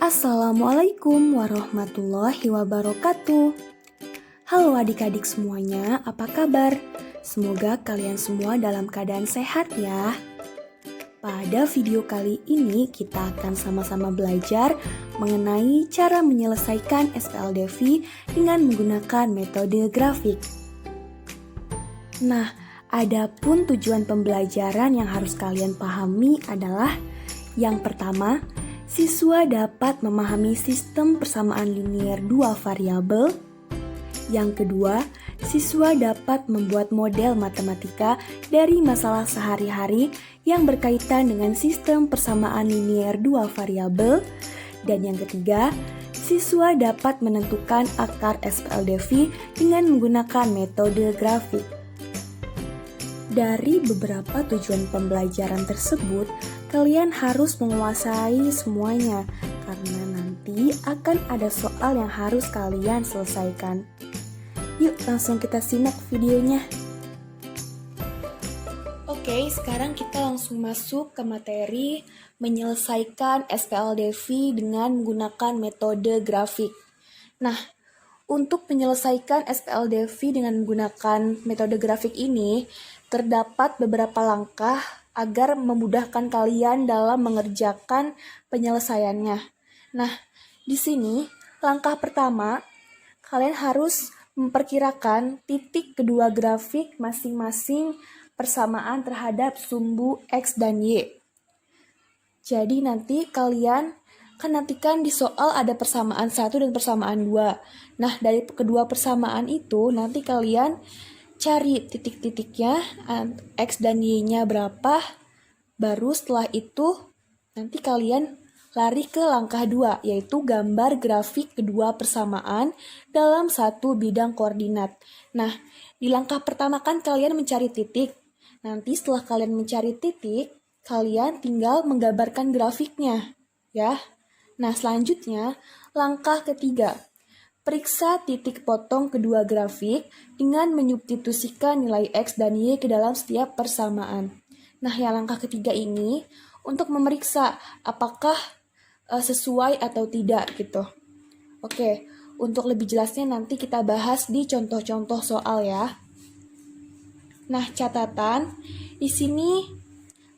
Assalamualaikum warahmatullahi wabarakatuh. Halo adik-adik semuanya, apa kabar? Semoga kalian semua dalam keadaan sehat ya. Pada video kali ini kita akan sama-sama belajar mengenai cara menyelesaikan SPLDV dengan menggunakan metode grafik. Nah, adapun tujuan pembelajaran yang harus kalian pahami adalah yang pertama, siswa dapat memahami sistem persamaan linier dua variabel. Yang kedua, siswa dapat membuat model matematika dari masalah sehari-hari yang berkaitan dengan sistem persamaan linier dua variabel. Dan yang ketiga, siswa dapat menentukan akar SPLDV dengan menggunakan metode grafik. Dari beberapa tujuan pembelajaran tersebut, kalian harus menguasai semuanya karena nanti akan ada soal yang harus kalian selesaikan. Yuk langsung kita simak videonya. Oke, sekarang kita langsung masuk ke materi menyelesaikan SPLDV dengan menggunakan metode grafik. Nah, untuk menyelesaikan SPLDV dengan menggunakan metode grafik ini, terdapat beberapa langkah agar memudahkan kalian dalam mengerjakan penyelesaiannya. Nah, di sini langkah pertama, kalian harus memperkirakan titik kedua grafik masing-masing persamaan terhadap sumbu X dan Y. Jadi nanti kalian nantikan di soal ada persamaan 1 dan persamaan 2. Nah, dari kedua persamaan itu nanti kalian cari titik-titiknya, X dan Y-nya berapa, baru setelah itu nanti kalian lari ke langkah 2, yaitu gambar grafik kedua persamaan dalam satu bidang koordinat. Nah, di langkah pertama kan kalian mencari titik. Nanti setelah kalian mencari titik, kalian tinggal menggambarkan grafiknya, ya. Nah, selanjutnya langkah ketiga. Periksa titik potong kedua grafik dengan menyubstitusikan nilai X dan Y ke dalam setiap persamaan. Nah, yang langkah ketiga ini untuk memeriksa apakah sesuai atau tidak gitu. Oke, untuk lebih jelasnya nanti kita bahas di contoh-contoh soal ya. Nah, catatan. Di sini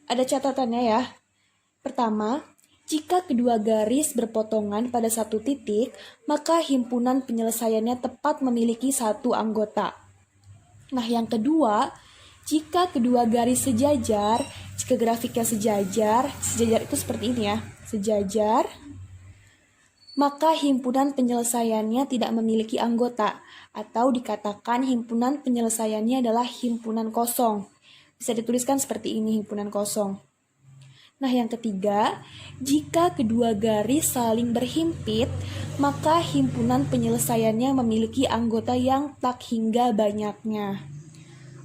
ada catatannya ya. Pertama, jika kedua garis berpotongan pada satu titik, maka himpunan penyelesaiannya tepat memiliki satu anggota. Nah, yang kedua, jika kedua garis sejajar, jika grafiknya sejajar itu seperti ini ya, sejajar, maka himpunan penyelesaiannya tidak memiliki anggota, atau dikatakan himpunan penyelesaiannya adalah himpunan kosong. Bisa dituliskan seperti ini, himpunan kosong. Nah, yang ketiga, jika kedua garis saling berhimpit, maka himpunan penyelesaiannya memiliki anggota yang tak hingga banyaknya.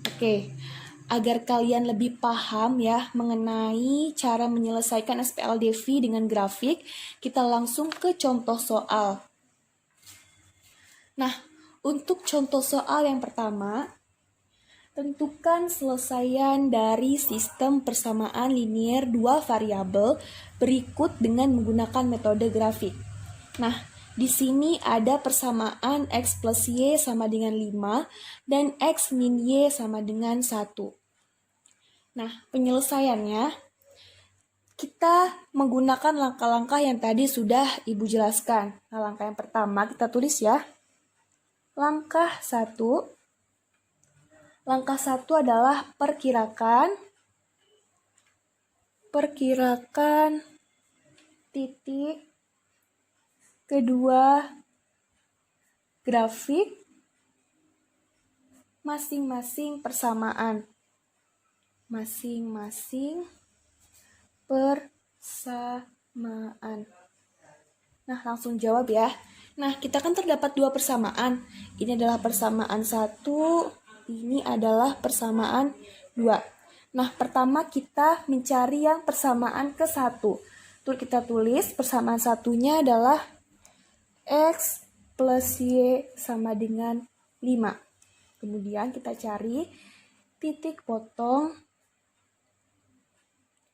Oke, agar kalian lebih paham ya mengenai cara menyelesaikan SPLDV dengan grafik, kita langsung ke contoh soal. Nah, untuk contoh soal yang pertama, tentukan selesaian dari sistem persamaan linier dua variabel berikut dengan menggunakan metode grafik. Nah, di sini ada persamaan X plus Y sama dengan 5 dan X min Y sama dengan 1. Nah, penyelesaiannya kita menggunakan langkah-langkah yang tadi sudah Ibu jelaskan. Nah, langkah yang pertama kita tulis ya. Langkah 1 adalah perkirakan titik kedua grafik masing-masing persamaan. Nah, langsung jawab ya. Nah, kita kan terdapat dua persamaan. Ini adalah persamaan 1, ini adalah persamaan 2. Nah, pertama kita mencari yang persamaan ke-1. Tuh kita tulis persamaan satunya adalah X plus Y sama dengan 5. Kemudian kita cari titik potong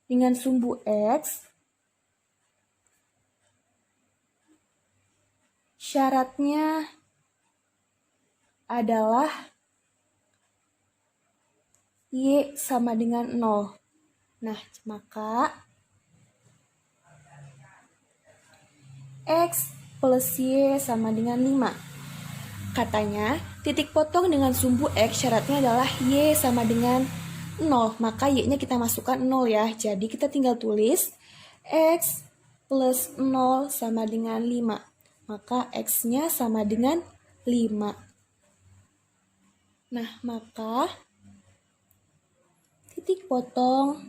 dengan sumbu X syaratnya adalah Y sama dengan 0. Nah, maka X plus Y sama dengan 5. Katanya, titik potong dengan sumbu X syaratnya adalah Y sama dengan 0. Maka Y-nya kita masukkan 0 ya. Jadi kita tinggal tulis X plus 0 sama dengan 5. Maka X-nya sama dengan 5. Nah, maka titik potongnya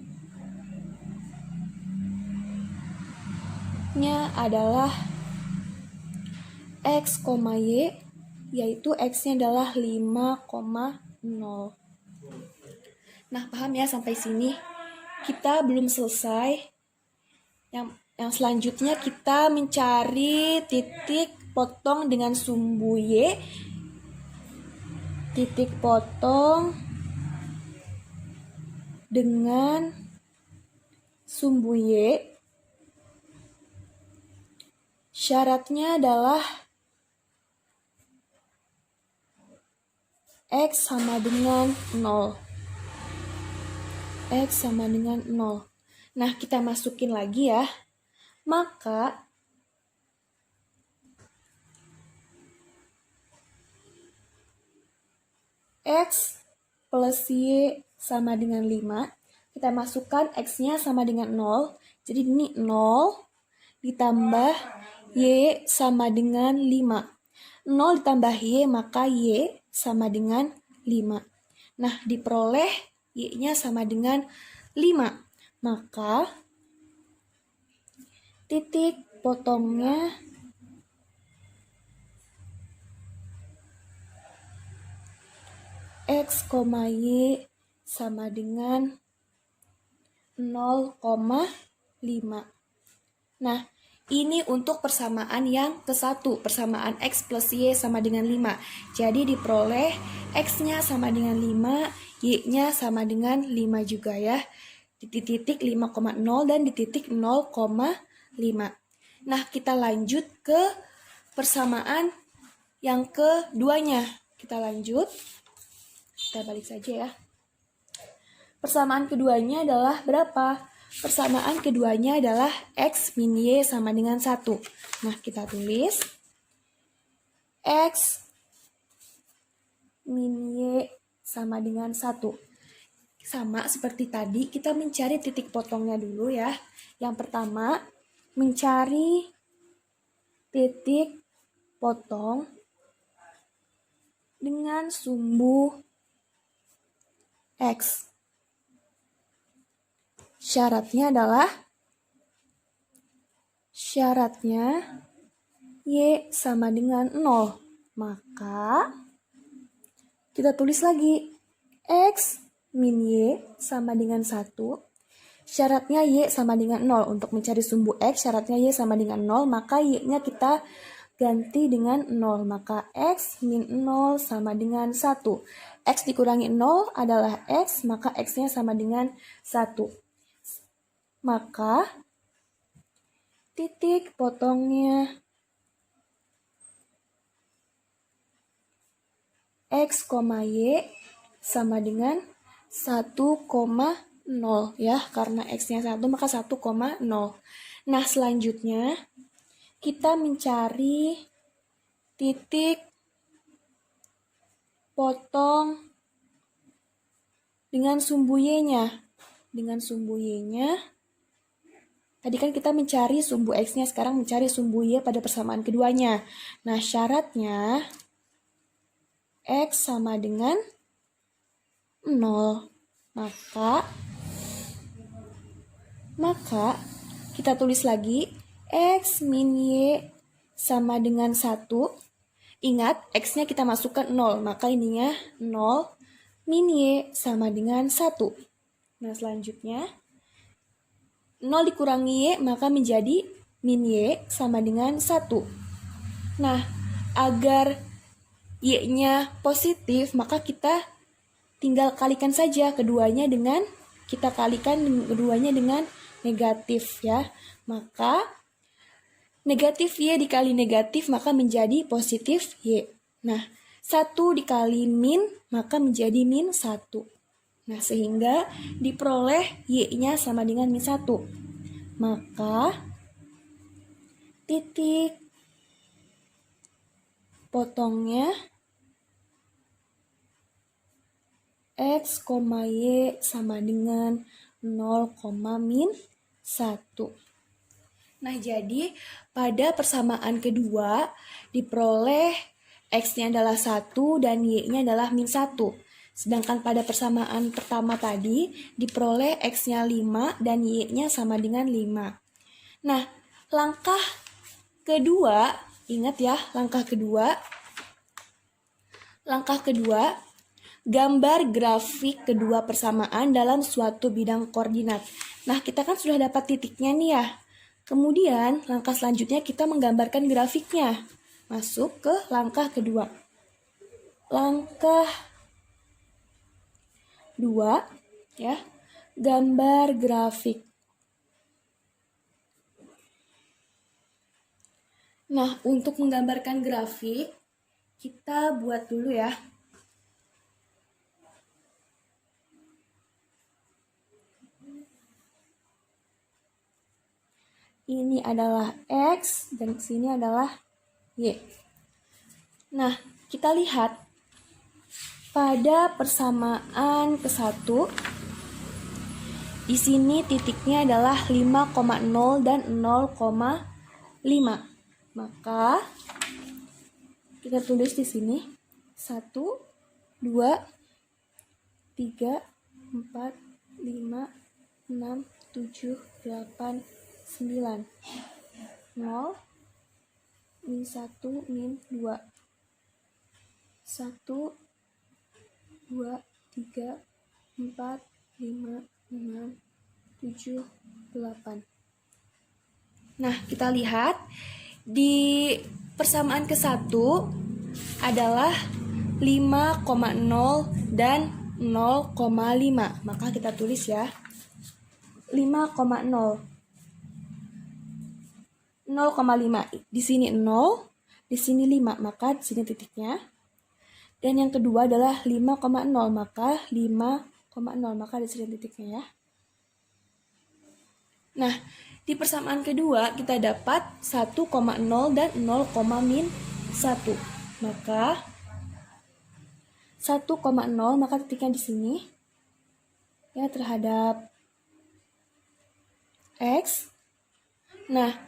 adalah X, Y, yaitu X-nya adalah 5,0. Nah, paham ya sampai sini? Kita belum selesai. Yang selanjutnya kita mencari titik potong dengan sumbu Y. Titik potong dengan sumbu Y syaratnya adalah X sama dengan 0. X sama dengan 0. Nah, kita masukin lagi ya. Maka X plus Y sama dengan 5. Kita masukkan X-nya sama dengan 0. Jadi ini 0 ditambah Y sama dengan 5. 0 ditambah Y, maka Y sama dengan 5. Nah, diperoleh Y-nya sama dengan 5. Maka titik potongnya X, Y sama dengan 0,5. Nah, ini untuk persamaan yang ke-1, persamaan X plus Y sama dengan 5. Jadi diperoleh X-nya sama dengan 5, Y-nya sama dengan 5 juga ya. Di titik 5,0 dan di titik 0,5. Nah, kita lanjut ke persamaan yang keduanya. Kita lanjut. Kita balik saja ya. Persamaan keduanya adalah berapa? Persamaan keduanya adalah X min Y sama dengan 1. Nah, kita tulis X min Y sama dengan 1. Sama seperti tadi, kita mencari titik potongnya dulu ya. Yang pertama, mencari titik potong dengan sumbu X. Syaratnya Y sama dengan 0. Maka kita tulis lagi X min Y sama dengan 1. Syaratnya Y sama dengan 0. Untuk mencari sumbu X, syaratnya Y sama dengan 0. Maka Y-nya kita ganti dengan 0. Maka X min 0 sama dengan 1. X dikurangi 0 adalah X, maka X-nya sama dengan 1. Maka titik potongnya X, Y sama dengan 1,0 ya. Karena X-nya 1 maka 1,0. Nah, selanjutnya kita mencari titik potong dengan sumbu Y-nya. Dengan sumbu Y-nya, tadi kan kita mencari sumbu X-nya, sekarang mencari sumbu Y pada persamaan keduanya. Nah, syaratnya X sama dengan 0. Maka kita tulis lagi X min Y sama dengan 1. Ingat, X-nya kita masukkan 0, maka ininya 0 min Y sama dengan 1. Nah, selanjutnya 0 dikurangi Y maka menjadi min Y sama dengan 1. Nah, agar Y-nya positif, maka kita tinggal kalikan saja keduanya dengan negatif ya. Maka Negatif Y dikali negatif maka menjadi positif Y. Nah, 1 dikali min maka menjadi min 1. Nah, sehingga diperoleh Y-nya sama dengan min 1. Maka titik potongnya X, Y sama dengan 0, min 1. Nah, jadi pada persamaan kedua diperoleh X-nya adalah 1 dan Y-nya adalah min 1. Sedangkan pada persamaan pertama tadi diperoleh X-nya 5 dan Y-nya sama dengan 5. Nah, langkah kedua, ingat ya, langkah kedua, gambar grafik kedua persamaan dalam suatu bidang koordinat. Nah, kita kan sudah dapat titiknya nih ya. Kemudian, langkah selanjutnya kita menggambarkan grafiknya. Masuk ke langkah kedua. Langkah 2, ya, gambar grafik. Nah, untuk menggambarkan grafik, kita buat dulu ya. Ini adalah X dan sini adalah Y. Nah, kita lihat pada persamaan ke-1 di sini titiknya adalah 5,0 dan 0,5. Maka kita tulis di sini 1 2 3 4 5 6 7 8 9. 0, min 1, min 2. 1, 2, 3, 4, 5, 6, 7, 8. Nah, kita lihat di persamaan ke-1 adalah 5,0 dan 0,5. Maka kita tulis ya. 5,0. 0,5. Di sini 0, di sini 5, maka di sini titiknya. Dan yang kedua adalah 5,0, maka 5,0, maka di sini titiknya ya. Nah, di persamaan kedua kita dapat 1,0 dan 0,-1. Maka 1,0 maka titiknya di sini ya terhadap X. Nah,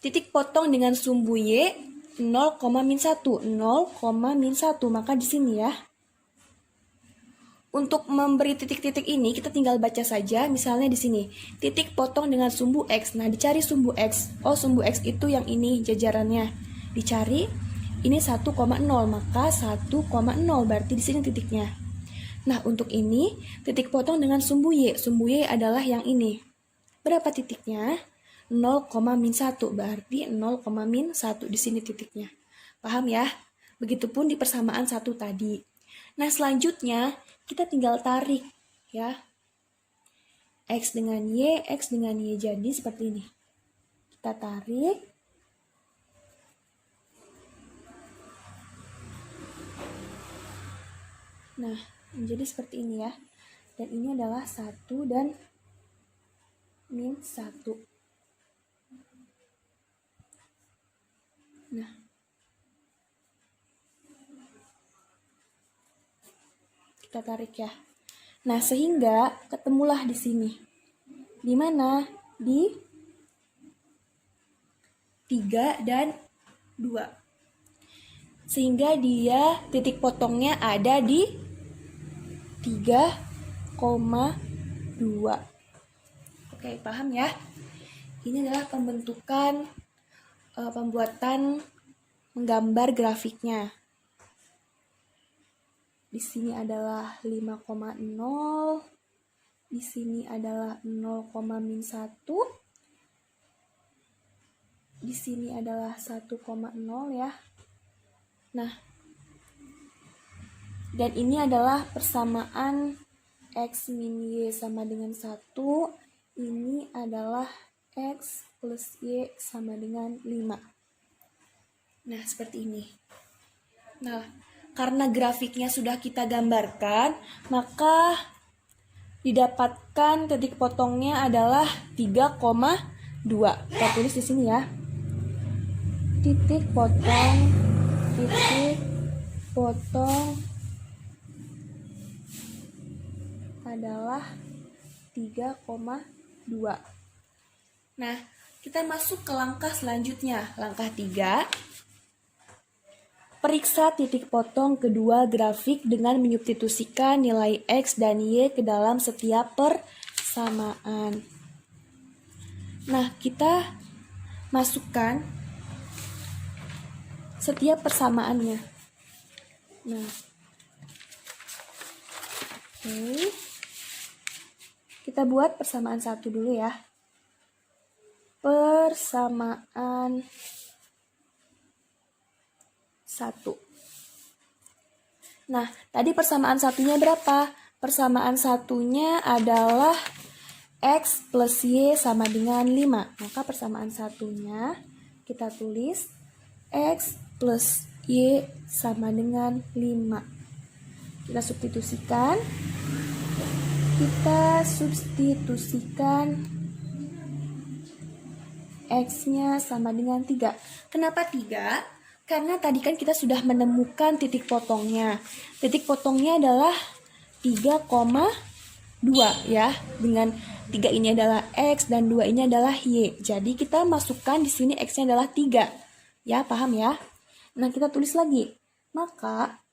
titik potong dengan sumbu Y 0,-1, 0,-1, maka di sini ya. Untuk memberi titik-titik ini kita tinggal baca saja, misalnya di sini titik potong dengan sumbu X. Nah, dicari sumbu X. Oh, sumbu X itu yang ini jajarannya. Dicari ini 1,0, maka 1,0 berarti di sini titiknya. Nah, untuk ini titik potong dengan sumbu Y. Sumbu Y adalah yang ini. Berapa titiknya? 0,-1, berarti 0,-1 di sini titiknya. Paham ya? Begitupun di persamaan 1 tadi. Nah, selanjutnya kita tinggal tarik ya. X dengan Y, X dengan Y, jadi seperti ini. Kita tarik. Nah, menjadi seperti ini ya. Dan ini adalah 1 dan -1. Nah, kita tarik ya. Nah, sehingga ketemulah di sini. Di mana? Di 3 dan 2. Sehingga dia titik potongnya ada di 3,2. Oke, paham ya? Ini adalah pembentukan pembuatan menggambar grafiknya. Di sini adalah 5,0, di sini adalah 0,-1, di sini adalah 1,0 ya. Nah, dan ini adalah persamaan X min Y sama dengan 1. Ini adalah X plus Y sama dengan 5. Nah, seperti ini. Nah, karena grafiknya sudah kita gambarkan, maka didapatkan titik potongnya adalah 3,2. Kita tulis di sini ya. Titik potong adalah 3,2. Nah, kita masuk ke langkah selanjutnya. Langkah 3. Periksa titik potong kedua grafik dengan menyubstitusikan nilai X dan Y ke dalam setiap persamaan. Nah, kita masukkan setiap persamaannya. Nah, oke. Kita buat persamaan 1 dulu ya. Persamaan 1. Nah, tadi persamaan satunya berapa? Persamaan satunya adalah X plus Y sama dengan 5. Maka persamaan satunya kita tulis X plus Y sama dengan 5. Kita substitusikan. X-nya sama dengan 3. Kenapa 3? Karena tadi kan kita sudah menemukan titik potongnya. Titik potongnya adalah 3,2 ya. Dengan 3 ini adalah X dan 2 ini adalah Y. Jadi kita masukkan di sini X-nya adalah 3. Ya, paham ya? Nah, kita tulis lagi. Maka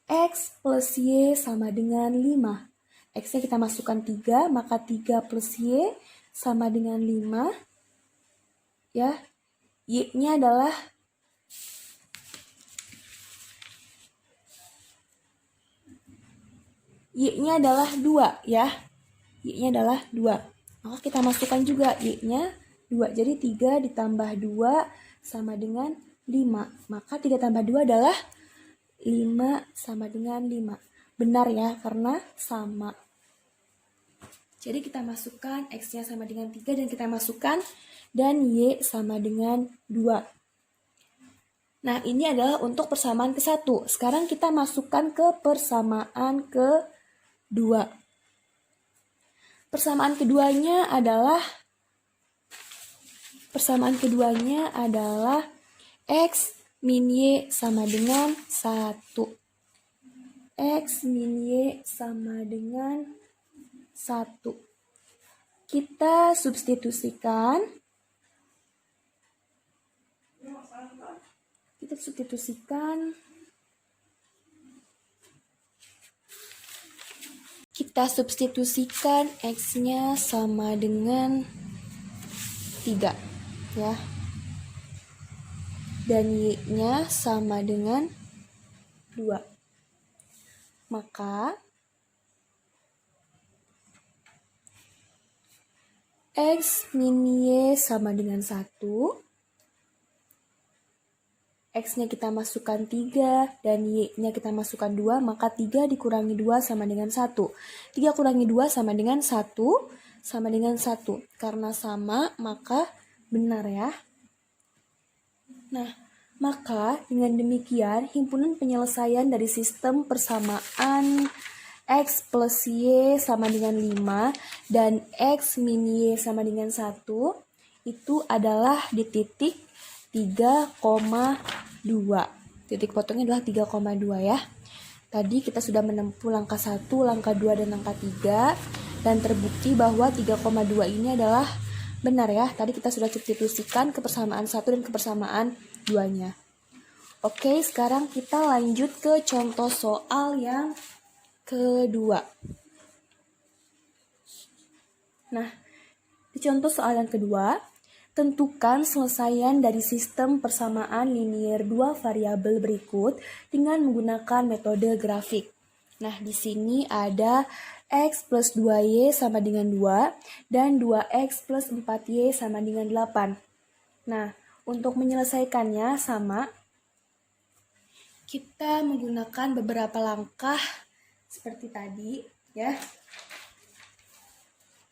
X plus Y sama dengan 5. X-nya kita masukkan 3, maka 3 plus Y sama dengan 5. Ya, Y-nya adalah Y-nya adalah 2 ya. Y-nya adalah 2. Maka kita masukkan juga Y-nya 2. Jadi 3 ditambah 2 sama dengan 5. Maka 3 tambah 2 adalah 5 sama dengan 5. Benar ya, karena sama. Jadi kita masukkan X-nya sama dengan 3 dan kita masukkan dan Y sama dengan 2. Nah, ini adalah untuk persamaan ke-1. Sekarang kita masukkan ke persamaan ke-2. Persamaan keduanya adalah X min Y sama dengan 1. X min Y sama dengan 1. Kita substitusikan. Kita substitusikan X-nya sama dengan 3 ya. Dan Y-nya sama dengan 2. Maka X min Y sama dengan 1. X-nya kita masukkan 3 dan Y-nya kita masukkan 2, maka 3 dikurangi 2 sama dengan 1. 3 kurangi 2 sama dengan 1, sama dengan 1. Karena sama, maka benar ya. Nah, maka dengan demikian himpunan penyelesaian dari sistem persamaan X plus Y sama dengan 5 dan X min Y sama dengan 1 itu adalah di titik 3,2. Titik potongnya adalah 3,2 ya. Tadi kita sudah menempuh langkah 1, langkah 2, dan langkah 3. Dan terbukti bahwa 3,2 ini adalah benar ya. Tadi kita sudah substitusikan ke persamaan 1 dan ke persamaan 2-nya. Oke, sekarang kita lanjut ke contoh soal yang kedua. Nah, di contoh soal yang kedua, tentukan selesaian dari sistem persamaan linier 2 variabel berikut dengan menggunakan metode grafik. Nah, di sini ada X plus 2Y sama dengan 2 dan 2X plus 4Y sama dengan 8. Nah, untuk menyelesaikannya sama, kita menggunakan beberapa langkah seperti tadi ya.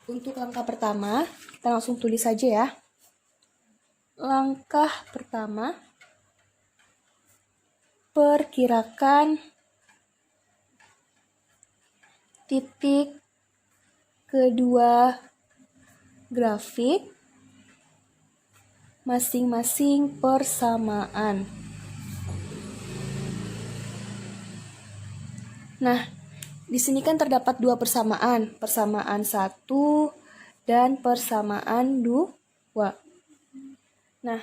Untuk langkah pertama, kita langsung tulis saja ya. Langkah pertama, perkirakan titik kedua grafik masing-masing persamaan. Nah, di sini kan terdapat dua persamaan, persamaan 1 dan persamaan 2. Nah,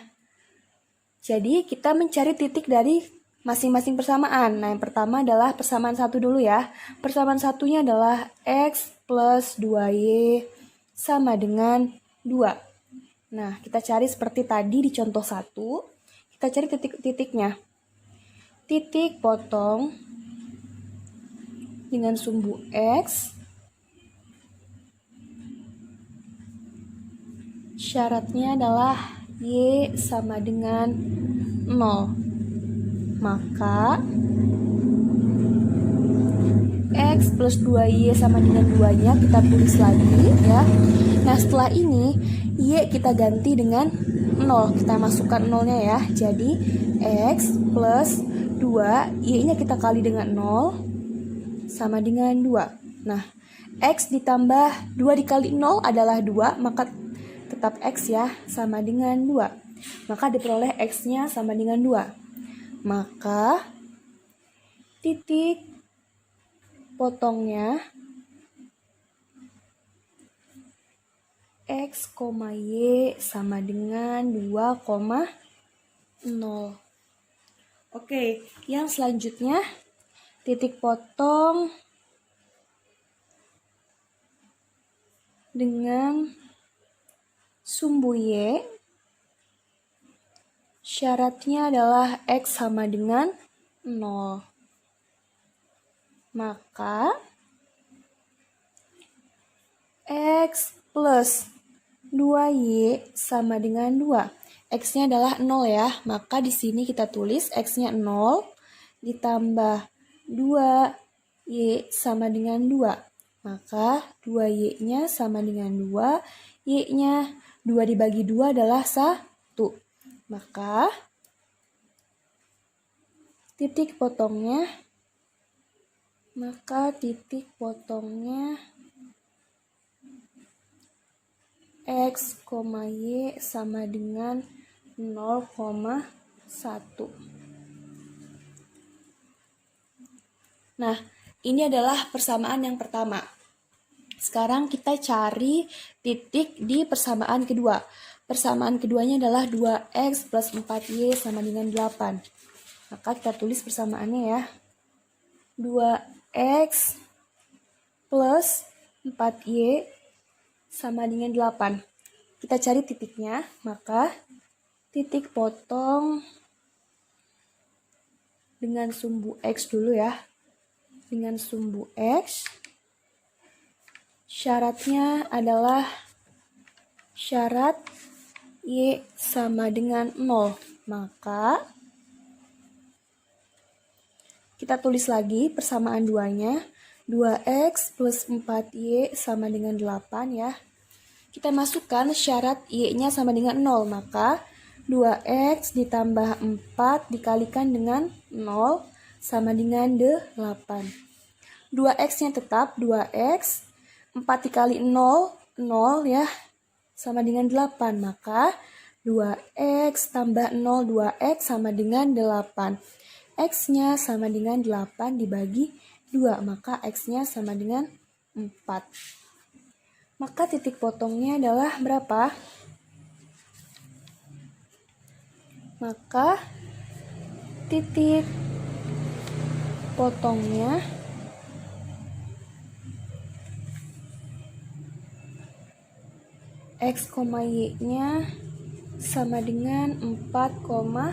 jadi kita mencari titik dari masing-masing persamaan. Nah, yang pertama adalah persamaan 1 dulu ya. Persamaan satunya adalah X plus 2Y sama dengan 2. Nah, kita cari seperti tadi di contoh 1. Kita cari titik-titiknya. Titik potong dengan sumbu X. Syaratnya adalah Y sama dengan 0. Maka X plus 2Y sama dengan 2-nya kita tulis lagi ya. Nah, setelah ini Y kita ganti dengan 0. Kita masukkan 0-nya ya. Jadi X plus 2, Y-nya kita kali dengan 0 sama dengan 2. Nah, X ditambah 2 dikali 0 adalah 2, maka tetap X ya, sama dengan 2. Maka diperoleh X-nya sama dengan 2. Maka titik potongnya X, Y sama dengan 2,0. Oke, yang selanjutnya titik potong dengan sumbu Y. Syaratnya adalah X sama dengan 0. Maka X plus 2Y sama dengan 2. X-nya adalah 0 ya. Maka di sini kita tulis X-nya 0 ditambah 2Y sama dengan 2. Maka 2Y-nya sama dengan 2. Y-nya 2 dibagi 2 adalah 1. Maka titik potongnya X, Y sama dengan 0,1. Nah, ini adalah persamaan yang pertama. Sekarang kita cari titik di persamaan kedua. Persamaan keduanya adalah 2X plus 4Y sama dengan 8. Maka kita tulis persamaannya ya. 2X plus 4Y sama dengan 8. Kita cari titiknya, maka titik potong dengan sumbu X dulu ya. Dengan sumbu X, syaratnya adalah syarat Y sama dengan 0. Maka kita tulis lagi persamaan 2-nya. 2X plus 4Y sama dengan 8 ya. Kita masukkan syarat Y-nya sama dengan 0. Maka 2X ditambah 4 dikalikan dengan 0 sama dengan 8. 2X-nya tetap 2X. 4 dikali 0, 0 ya. Sama dengan 8. Maka 2X tambah 0, 2X sama dengan 8. X-nya sama dengan 8 dibagi 2. Maka X-nya sama dengan 4. Maka titik potongnya adalah berapa? Maka titik potongnya X, Y-nya sama dengan 4,0.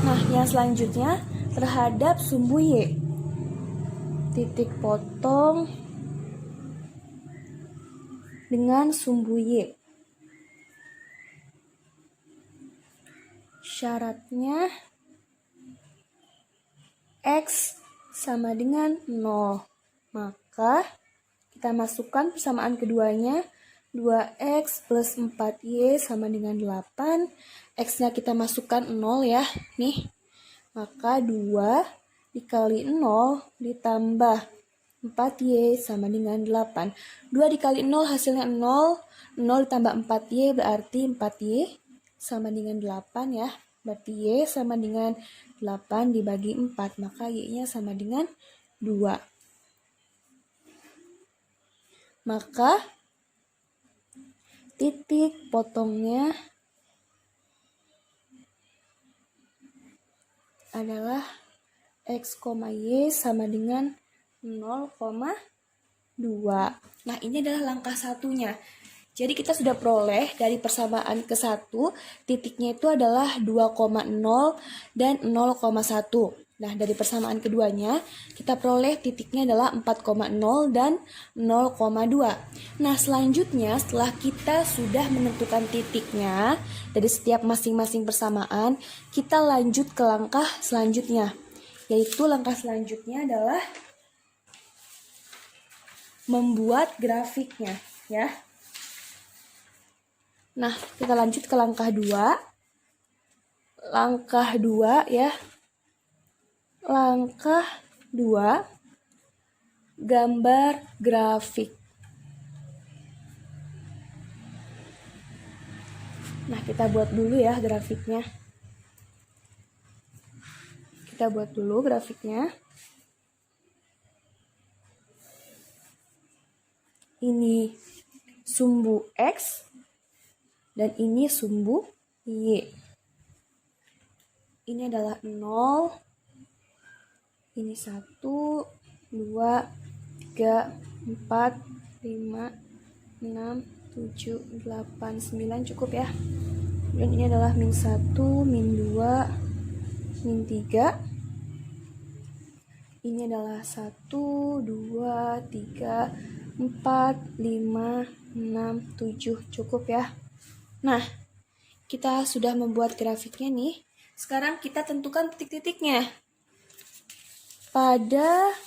Nah, yang selanjutnya terhadap sumbu Y. Titik potong dengan sumbu Y. Syaratnya X sama dengan 0. Maka Kita masukkan persamaan keduanya. 2x plus 4y sama dengan 8. X-nya kita masukkan 0 ya. Nih. Maka 2 dikali 0 ditambah 4y sama dengan 8. 2 dikali 0 hasilnya 0. 0 ditambah 4y berarti 4y sama dengan 8 ya. Berarti y sama dengan 8 dibagi 4. Maka y-nya sama dengan 2. Maka titik potongnya adalah x, y sama dengan 0,2. Nah, ini adalah langkah satunya. Jadi kita sudah peroleh dari persamaan ke-1, titiknya itu adalah 2,0 dan 0,1. Nah, dari persamaan keduanya, kita peroleh titiknya adalah 4,0 dan 0,2. Nah, selanjutnya setelah kita sudah menentukan titiknya dari setiap masing-masing persamaan, kita lanjut ke langkah selanjutnya. Yaitu langkah selanjutnya adalah membuat grafiknya, ya. Nah, kita lanjut ke langkah 2. Langkah 2 ya. Langkah 2, gambar grafik. Nah, kita buat dulu ya grafiknya. Kita buat dulu grafiknya. Ini sumbu X dan ini sumbu Y. Ini adalah 0. Ini 1, 2, 3, 4, 5, 6, 7, 8, 9 cukup ya. Dan ini adalah min 1, min 2, min 3. Ini adalah 1, 2, 3, 4, 5, 6, 7 cukup ya. Nah, kita sudah membuat grafiknya nih. Sekarang kita tentukan titik-titiknya. Pada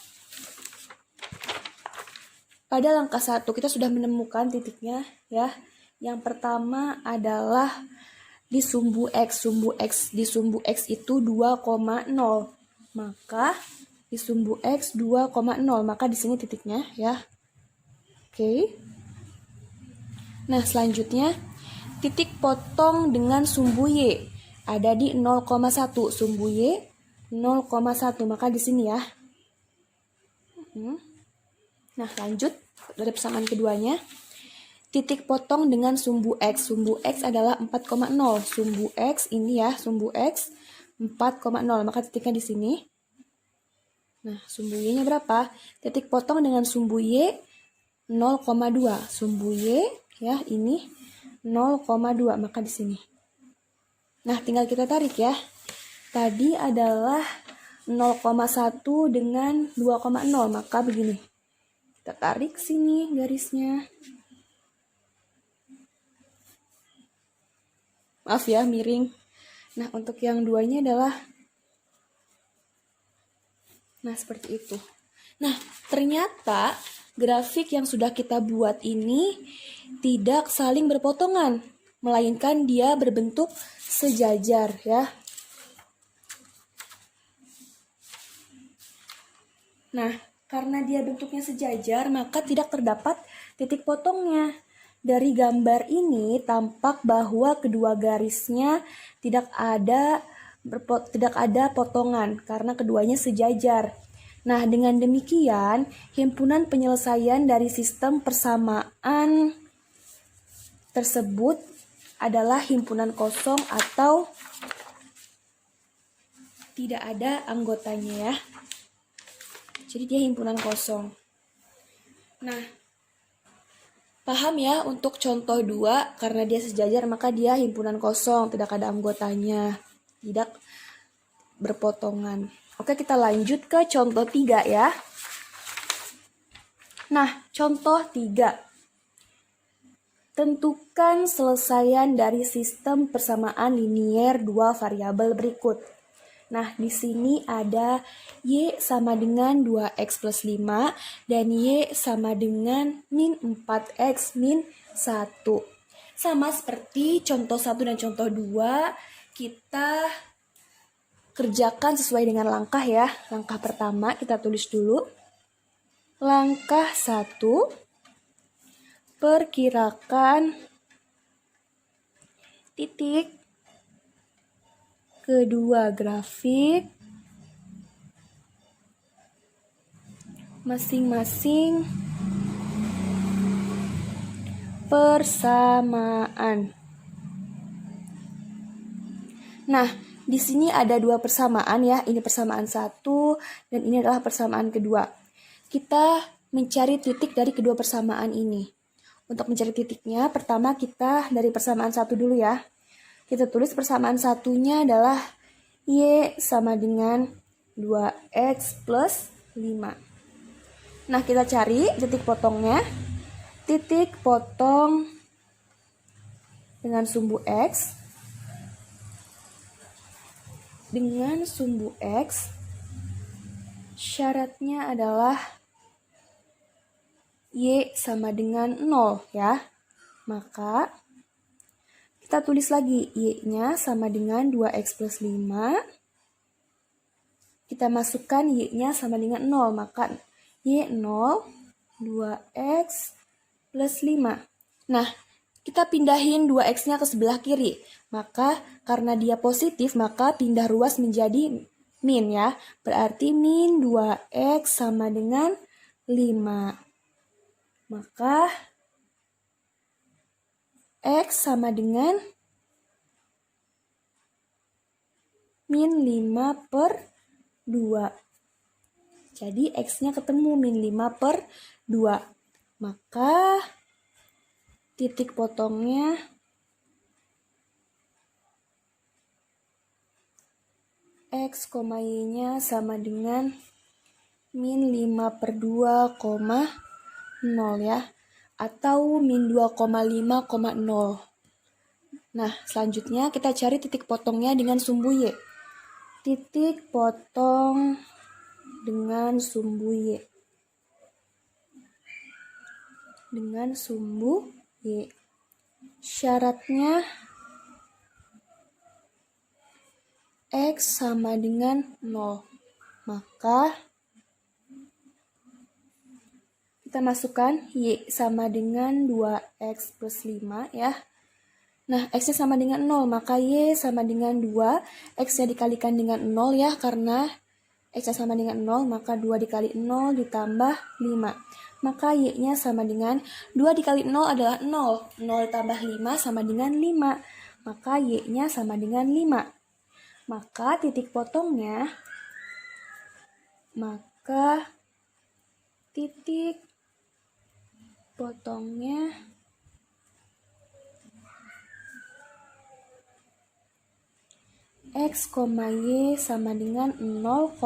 langkah 1 kita sudah menemukan titiknya ya. Yang pertama adalah di sumbu X. Di sumbu X itu 2,0. Maka di sumbu X 2,0. Maka di sini titiknya ya. Oke. Nah, selanjutnya titik potong dengan sumbu Y ada di 0,1. Sumbu Y 0,1, maka di sini ya. Nah, lanjut dari persamaan keduanya. Titik potong dengan sumbu X. Sumbu X adalah 4,0. Sumbu X ini ya, sumbu X 4,0, maka titiknya di sini. Nah, sumbu Y-nya berapa? Titik potong dengan sumbu Y 0,2. Sumbu Y ya, ini 0,2, maka di sini. Nah, tinggal kita tarik ya. Tadi adalah 0,1 dengan 2,0, maka begini. Kita tarik sini garisnya. Maaf ya, miring. Nah, untuk yang duanya adalah seperti itu. Nah, ternyata grafik yang sudah kita buat ini tidak saling berpotongan, melainkan dia berbentuk sejajar ya. Nah, karena dia bentuknya sejajar, maka tidak terdapat titik potongnya. Dari gambar ini tampak bahwa kedua garisnya tidak ada potongan karena keduanya sejajar. Nah, dengan demikian, himpunan penyelesaian dari sistem persamaan tersebut adalah himpunan kosong atau tidak ada anggotanya ya. Jadi dia himpunan kosong. Nah, paham ya untuk contoh 2, karena dia sejajar maka dia himpunan kosong, tidak ada anggotanya, tidak berpotongan. Oke, kita lanjut ke contoh 3 ya. Nah, contoh 3. Tentukan selesaian dari sistem persamaan linier 2 variabel berikut. Nah, di sini ada Y sama dengan 2X plus 5 dan Y sama dengan min 4X min 1. Sama seperti contoh 1 dan contoh 2, kita kerjakan sesuai dengan langkah ya. Langkah pertama kita tulis dulu. Langkah 1, perkirakan titik kedua grafik masing-masing persamaan. Nah, di sini ada dua persamaan ya. Ini persamaan 1 dan ini adalah persamaan kedua. Kita mencari titik dari kedua persamaan ini. Untuk mencari titiknya, pertama kita dari persamaan 1 dulu ya. Kita tulis persamaan satunya adalah Y sama dengan 2X plus 5. Nah, kita cari titik potongnya. Titik potong dengan sumbu X. Dengan sumbu X, syaratnya adalah Y sama dengan 0 ya. Maka kita tulis lagi Y-nya sama dengan 2X plus 5. Kita masukkan Y-nya sama dengan 0. Maka Y 0, 2X plus 5. Nah, kita pindahin 2X-nya ke sebelah kiri. Maka karena dia positif, maka pindah ruas menjadi min ya. Berarti min 2X sama dengan 5. Maka X sama dengan min 5 per 2. Jadi X-nya ketemu min 5 per 2. Maka titik potongnya X, Y-nya sama dengan min 5 per 2, 0 ya. Atau min 2,5,0. Nah, selanjutnya kita cari titik potongnya dengan sumbu Y. Titik potong dengan sumbu Y. Dengan sumbu Y. Syaratnya X sama dengan 0. Maka kita masukkan Y sama dengan 2X plus 5 ya. Nah, X-nya sama dengan 0, maka Y sama dengan 2. X-nya dikalikan dengan 0 ya, karena X-nya sama dengan 0, maka 2 dikali 0 ditambah 5. Maka Y-nya sama dengan 2 dikali 0 adalah 0. 0 tambah 5 sama dengan 5. Maka Y-nya sama dengan 5. Maka titik potongnya, X, Y sama dengan 0,5.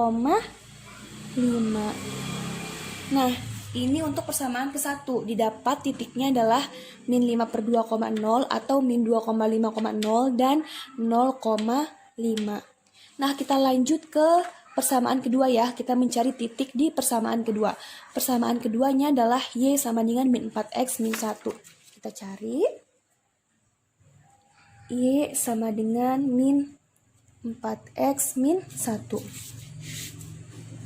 Nah, ini untuk persamaan ke-1. Didapat titiknya adalah min 5 per 2,0 atau min 2,5,0 dan 0,5. Nah, kita lanjut ke persamaan kedua ya. Kita mencari titik di persamaan kedua. Persamaan keduanya adalah Y sama dengan min 4X min 1. Kita cari. Y sama dengan min 4X min 1.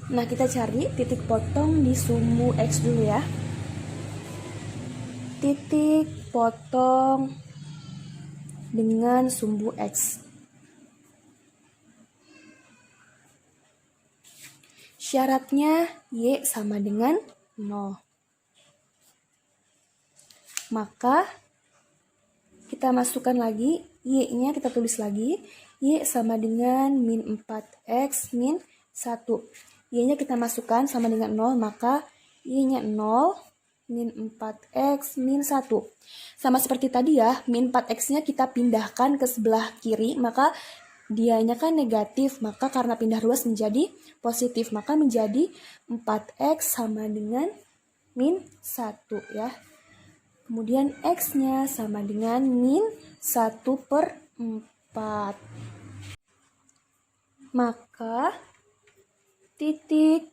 Nah, kita cari titik potong di sumbu X dulu ya. Titik potong dengan sumbu X. Syaratnya Y sama dengan 0. Maka kita masukkan lagi, Y-nya kita tulis lagi. Y sama dengan min 4X min 1. Y-nya kita masukkan sama dengan 0, maka Y-nya 0, min 4X min 1. Sama seperti tadi ya, min 4X-nya kita pindahkan ke sebelah kiri, maka dianya kan negatif, maka karena pindah ruas menjadi positif, maka menjadi 4X sama dengan min 1 ya. Kemudian X-nya sama dengan min 1 per 4. maka titik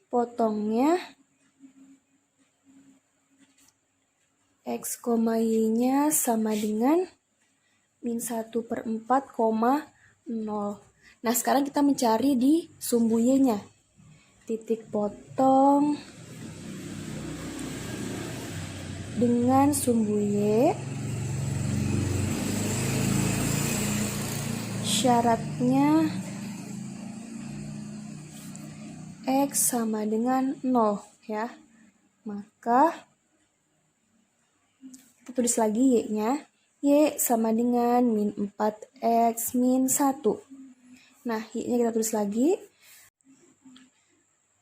potongnya X, Y-nya sama dengan min 1/4,0. Nah, sekarang kita mencari di sumbu Y-nya. Titik potong dengan sumbu Y. Syaratnya X sama dengan 0 ya. Maka kita tulis lagi Y-nya. Y sama dengan min 4X min 1. Nah, Y-nya kita tulis lagi.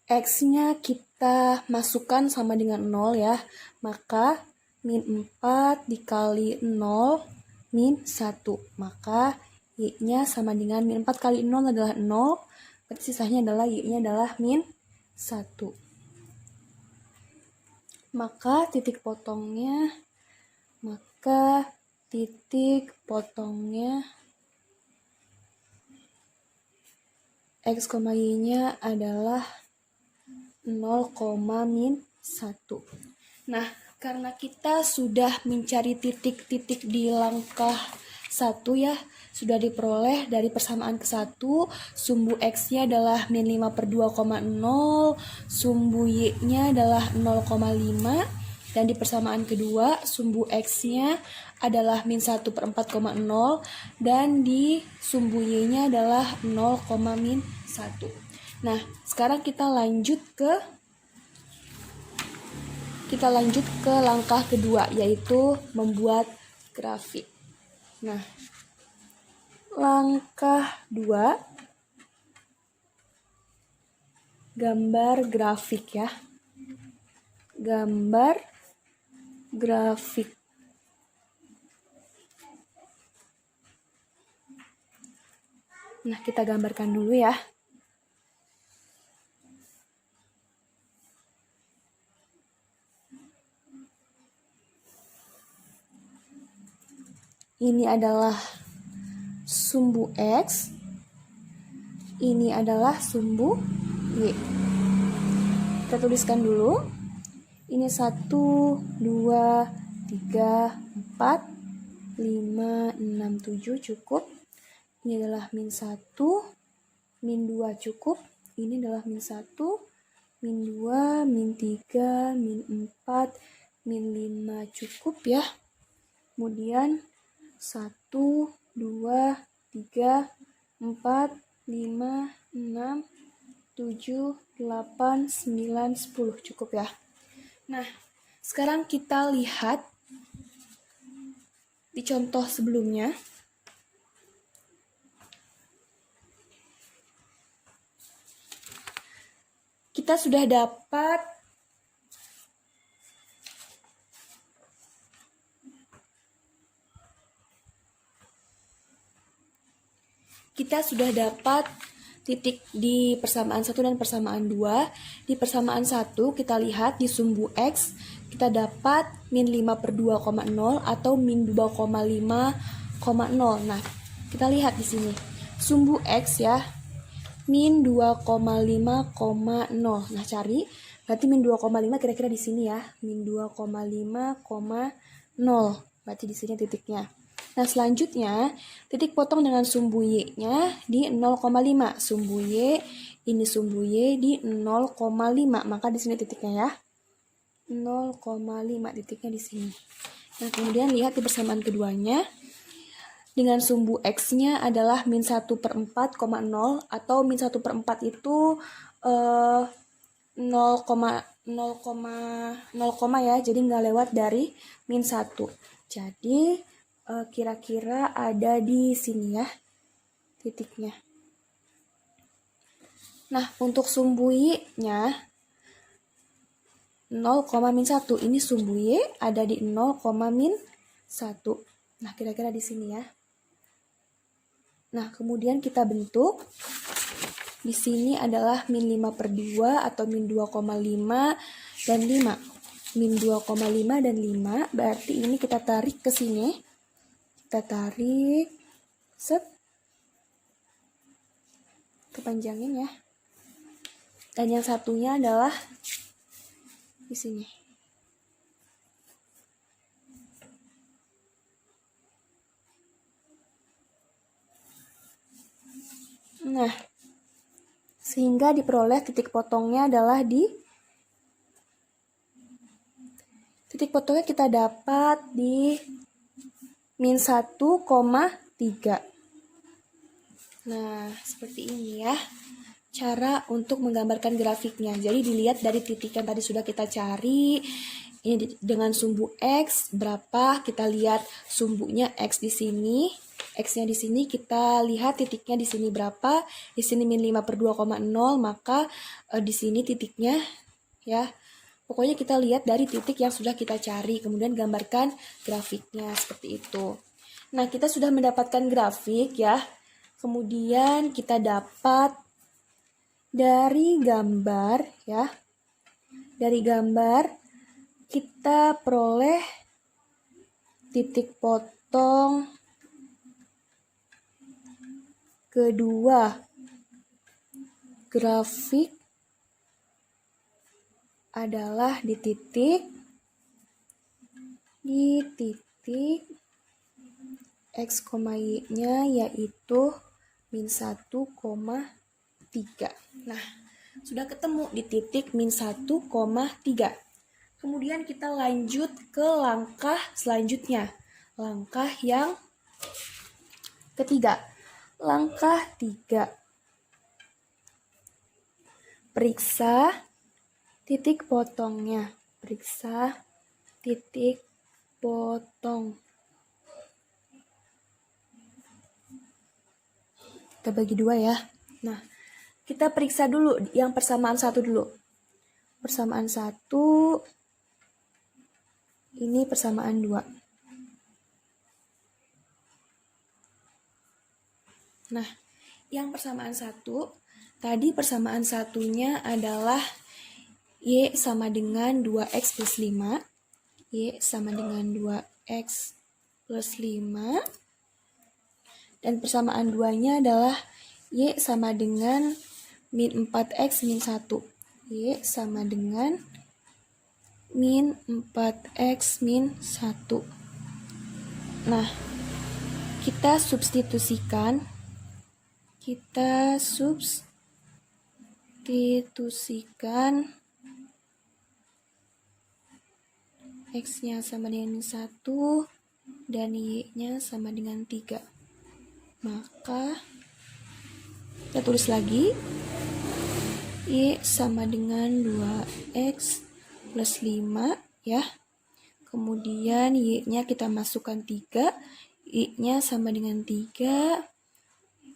X-nya kita masukkan sama dengan 0 ya. Maka min 4 dikali 0 min 1. Maka Y-nya sama dengan min 4 kali 0 adalah 0. Berarti sisanya adalah Y-nya adalah min 1. Maka titik potongnya X, Y-nya adalah 0, min 1. Nah, karena kita sudah mencari titik-titik di langkah 1 ya, sudah diperoleh dari persamaan ke-1, sumbu X-nya adalah min 5/2,0, sumbu Y-nya adalah 0,5, dan di persamaan kedua, sumbu X-nya adalah min 1/4,0, dan di sumbu Y-nya adalah 0, min 1. Nah, sekarang kita lanjut ke langkah kedua, yaitu membuat grafik. Nah, langkah 2, gambar grafik ya. Gambar grafik. Nah, kita gambarkan dulu ya. Ini adalah sumbu X, ini adalah sumbu Y. Kita tuliskan dulu. Ini 1, 2, 3, 4, 5, 6, 7 cukup. Ini adalah min 1, min 2 cukup. Ini adalah min 1, min 2, min 3, min 4, min 5 cukup ya. Kemudian 1, 2, 3, 4, 5, 6, 7, 8, 9, 10 cukup ya. Nah, sekarang kita lihat di contoh sebelumnya. Kita sudah dapat titik di persamaan 1 dan persamaan 2. Di persamaan 1 kita lihat di sumbu X kita dapat min 5/2,0 atau min 2,5,0. Nah, kita lihat di sini. Sumbu X ya, min 2,5,0. Nah, cari berarti min 2,5 kira-kira di sini ya. Min 2,5,0. Berarti di sini titiknya. Nah, selanjutnya, titik potong dengan sumbu Y-nya di 0,5. Sumbu Y, ini sumbu Y di 0,5. Maka di sini titiknya ya. 0,5 titiknya di sini. Nah, kemudian lihat di persamaan keduanya. Dengan sumbu X-nya adalah min 1/4,0 atau min 1/4 itu 0, ya. Jadi nggak lewat dari min 1. Jadi kira-kira ada di sini ya titiknya. Nah, untuk sumbu Y-nya 0,-1. Ini sumbu Y ada di 0,-1. Nah, kira-kira di sini ya. Nah, kemudian kita bentuk. Di sini adalah min 5/2 atau min 2,5 dan 5. Min 2,5 dan 5, berarti ini kita tarik ke sini. Kita tarik, set. kepanjangin ya. Dan yang satunya adalah di sini. Nah, sehingga diperoleh titik potongnya adalah di titik potongnya kita dapat di min 1,3. Nah, seperti ini ya cara untuk menggambarkan grafiknya. Jadi dilihat dari titik yang tadi sudah kita cari, ini dengan sumbu X berapa, kita lihat sumbunya X di sini, X-nya di sini, kita lihat titiknya di sini berapa, di sini min 5/2,0, maka di sini titiknya ya. Pokoknya kita lihat dari titik yang sudah kita cari, kemudian gambarkan grafiknya seperti itu. Nah, kita sudah mendapatkan grafik ya. Kemudian kita dapat dari gambar ya. Dari gambar kita peroleh titik potong kedua grafik adalah di titik X, Y-nya yaitu min 1,3. Nah, sudah ketemu di titik min 1,3. Kemudian kita lanjut ke langkah selanjutnya. Langkah yang ketiga. Langkah 3. Periksa titik potongnya. Periksa titik potong. Kita bagi dua ya. Nah, kita periksa dulu yang persamaan 1 dulu. Persamaan 1, ini persamaan 2. Nah, yang persamaan 1, tadi persamaan satunya adalah Y sama dengan 2X plus 5. Y sama dengan 2X plus 5. Dan persamaan 2-nya adalah Y sama dengan min 4X min 1. Y sama dengan min 4X min 1. Nah, kita substitusikan. X-nya sama dengan min 1 dan Y-nya sama dengan 3. Maka kita tulis lagi Y sama dengan 2X plus 5 ya. Kemudian Y-nya kita masukkan 3, Y-nya sama dengan 3,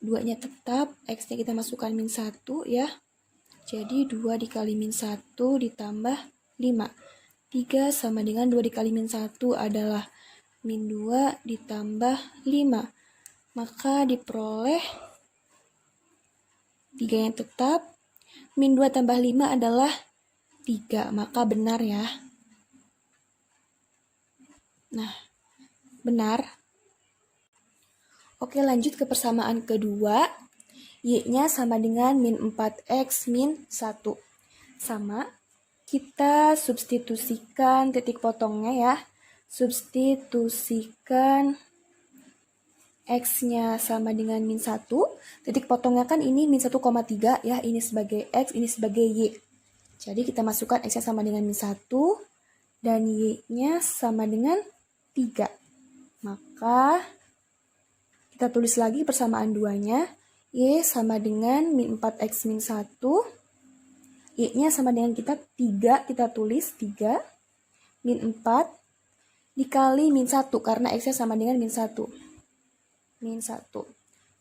2-nya tetap, X-nya kita masukkan min 1 ya. Jadi 2 dikali min 1 ditambah 5. 3 sama dengan 2 dikali min 1 adalah min 2 ditambah 5. Maka diperoleh 3 yang tetap, min 2 tambah 5 adalah 3, maka benar ya. Nah, benar. Oke, lanjut ke persamaan kedua. Y-nya sama dengan min 4X min 1. Sama, kita substitusikan titik potongnya ya. Substitusikan X-nya sama dengan min 1. Titik potongnya kan ini min 1,3 ya. Ini sebagai X, ini sebagai Y. Jadi kita masukkan X-nya sama dengan min 1. Dan Y-nya sama dengan 3. Maka kita tulis lagi persamaan 2-nya. Y sama dengan min 4X min 1. Y-nya sama dengan kita 3. Kita tulis 3. Min 4 dikali min 1. Karena X-nya sama dengan min 1. Min 1.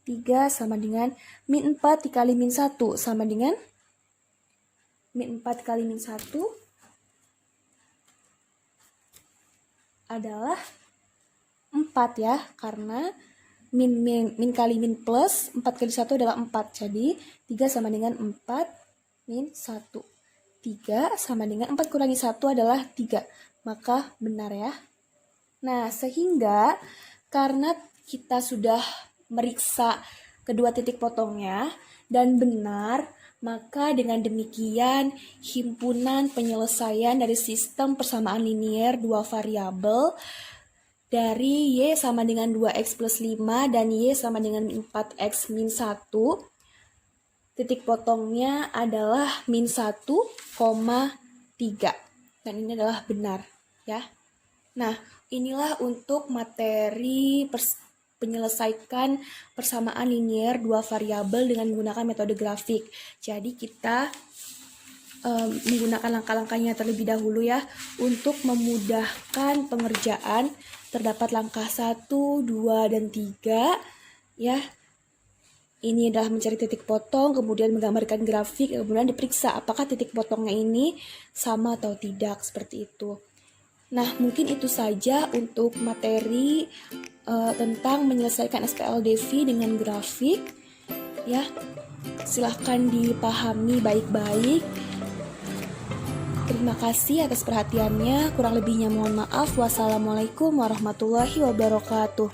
3 sama dengan min 4 dikali min 1. Sama dengan min 4 dikali min 1 adalah 4 ya. Karena min kali min plus 4 kali 1 adalah 4. Jadi 3 sama dengan 4 min 1. 3 sama dengan 4 kurangi 1 adalah 3. Maka benar ya. Nah, sehingga karena kita sudah meriksa kedua titik potongnya, dan benar, maka dengan demikian himpunan penyelesaian dari sistem persamaan linier dua variabel dari Y sama dengan 2X plus 5 dan Y sama dengan 4X min 1, titik potongnya adalah min 1,3. Dan ini adalah benar, ya. Nah, inilah untuk materi penyelesaikan persamaan linier dua variabel dengan menggunakan metode grafik. Jadi kita menggunakan langkah-langkahnya terlebih dahulu ya. Untuk memudahkan pengerjaan, terdapat langkah 1, 2, dan 3 ya. Ini adalah mencari titik potong, kemudian menggambarkan grafik, kemudian diperiksa apakah titik potongnya ini sama atau tidak, seperti itu. Nah, mungkin itu saja untuk materi tentang menyelesaikan SPLDV dengan grafik ya. Silahkan dipahami baik-baik. Terima kasih atas perhatiannya. Kurang lebihnya mohon maaf. Wassalamualaikum warahmatullahi wabarakatuh.